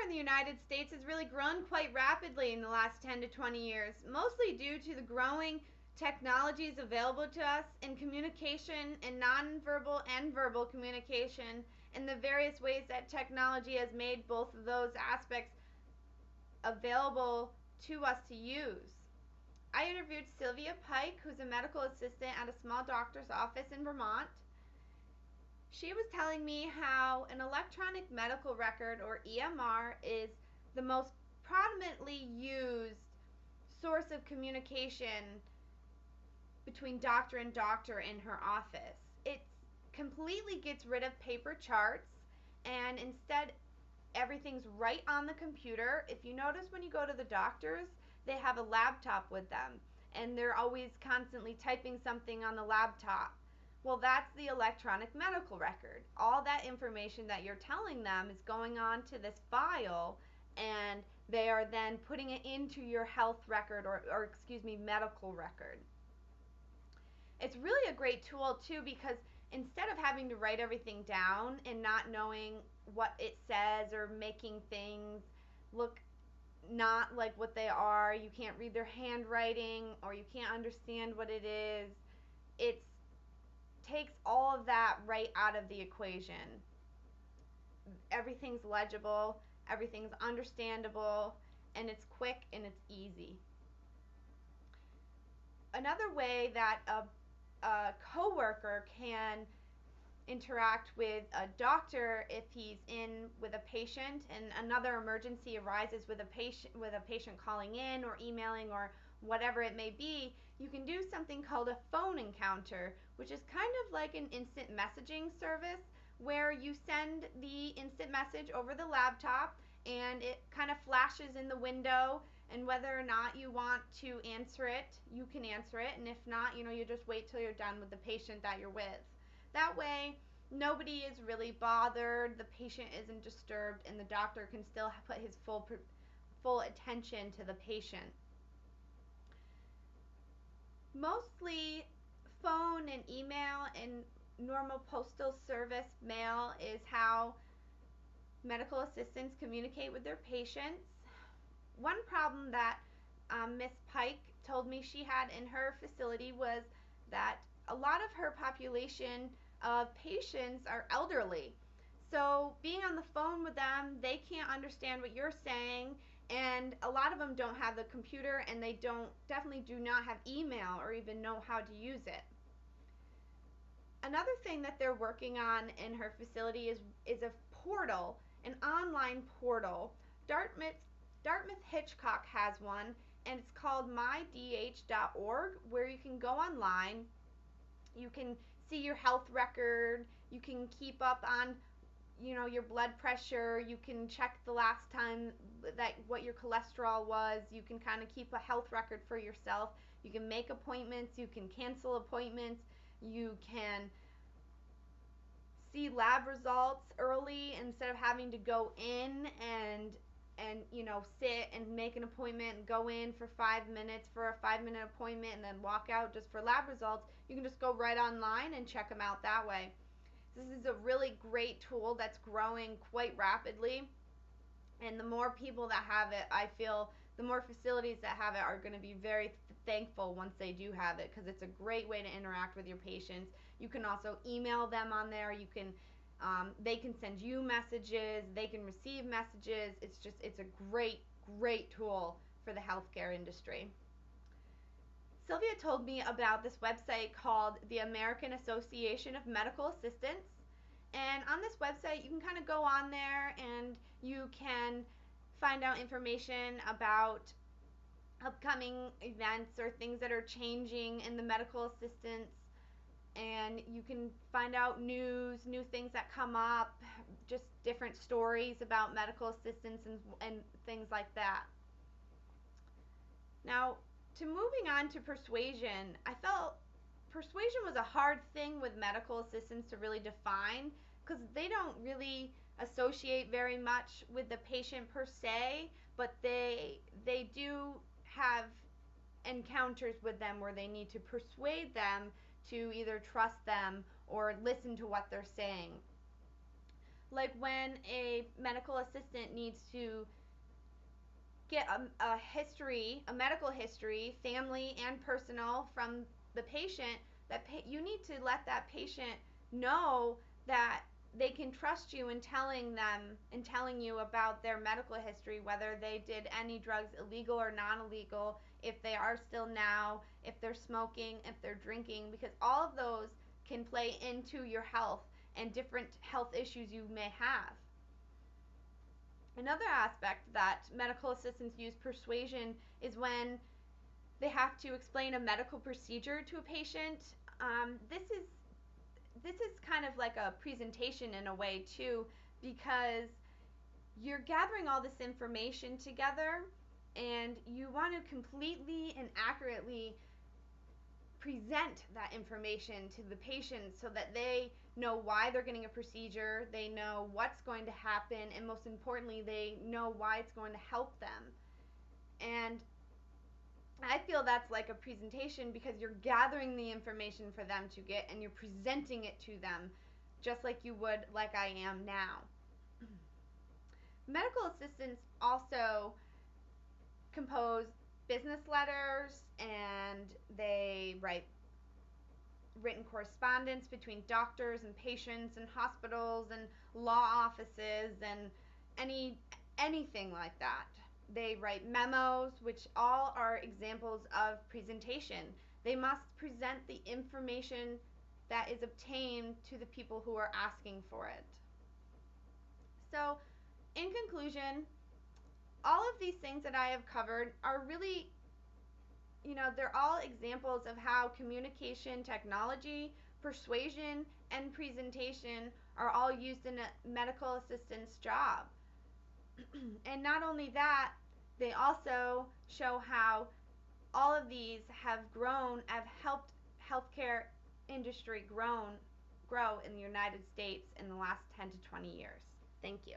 in the United States has really grown quite rapidly in the last 10 to 20 years, mostly due to the growing technologies available to us in communication and nonverbal and verbal communication, and the various ways that technology has made both of those aspects available to us to use. I interviewed Sylvia Pike, who's a medical assistant at a small doctor's office in Vermont. She was telling me how an electronic medical record, or EMR, is the most prominently used source of communication between doctor and doctor in her office. It completely gets rid of paper charts, and instead everything's right on the computer. If you notice, when you go to the doctors, they have a laptop with them, and they're always constantly typing something on the laptop. Well, that's the electronic medical record. All that information that you're telling them is going on to this file, and they are then putting it into your health record, or medical record. It's really a great tool too, because instead of having to write everything down and not knowing what it says, or making things look not like what they are, you can't read their handwriting, or you can't understand what it is, it takes all of that right out of the equation. Everything's legible, everything's understandable, and it's quick and it's easy. Another way that a coworker can interact with a doctor if he's in with a patient and another emergency arises with a patient calling in or emailing or whatever it may be, you can do something called a phone encounter, which is kind of like an instant messaging service where you send the instant message over the laptop and it kind of flashes in the window, and whether or not you want to answer it, you can answer it, and if not, you just wait till you're done with the patient that you're with. That way, nobody is really bothered, the patient isn't disturbed, and the doctor can still put his full attention to the patient. Mostly phone and email and normal postal service mail is how medical assistants communicate with their patients. One problem that Miss Pike told me she had in her facility was that a lot of her population of patients are elderly. So being on the phone with them, they can't understand what you're saying, and a lot of them don't have the computer, and they definitely do not have email or even know how to use it. Another thing that they're working on in her facility is a portal, an online portal. Dartmouth Hitchcock has one, and it's called mydh.org, where you can go online, you can see your health record, you can keep up on your blood pressure, you can check the last time that what your cholesterol was, you can kind of keep a health record for yourself, you can make appointments, you can cancel appointments, you can see lab results early instead of having to go in and sit and make an appointment and go in for 5 minutes for a 5-minute appointment and then walk out just for lab results. You can just go right online and check them out that way. This is a really great tool that's growing quite rapidly, and the more people that have it, I feel the more facilities that have it are going to be very thankful once they do have it, because it's a great way to interact with your patients. You can also email them on there. They can send you messages, they can receive messages. It's a great tool for the healthcare industry. Sylvia told me about this website called the American Association of Medical Assistants, and on this website you can kind of go on there and you can find out information about upcoming events or things that are changing in the medical assistance, and you can find out new things that come up, just different stories about medical assistants and things like that. Now, to moving on to persuasion, I felt persuasion was a hard thing with medical assistants to really define, because they don't really associate very much with the patient per se, but they do have encounters with them where they need to persuade them to either trust them or listen to what they're saying. Like when a medical assistant needs to get a medical history, family and personal, from the patient, you need to let that patient know that they can trust you in telling you about their medical history, whether they did any drugs, illegal or non-illegal, if they are still now, if they're smoking, if they're drinking, because all of those can play into your health and different health issues you may have. Another aspect that medical assistants use persuasion is when they have to explain a medical procedure to a patient. This is kind of like a presentation in a way too, because you're gathering all this information together and you want to completely and accurately present that information to the patient so that they know why they're getting a procedure, they know what's going to happen, and most importantly, they know why it's going to help them. And I feel that's like a presentation because you're gathering the information for them to get and you're presenting it to them just like you would, like I am now. Medical assistants also compose business letters and they write written correspondence between doctors and patients and hospitals and law offices and anything like that. They write memos, which all are examples of presentation. They must present the information that is obtained to the people who are asking for it. So, in conclusion, all of these things that I have covered are really, they're all examples of how communication technology, persuasion, and presentation are all used in a medical assistant's job. And not only that, they also show how all of these have helped healthcare industry grow in the United States in the last 10 to 20 years. Thank you.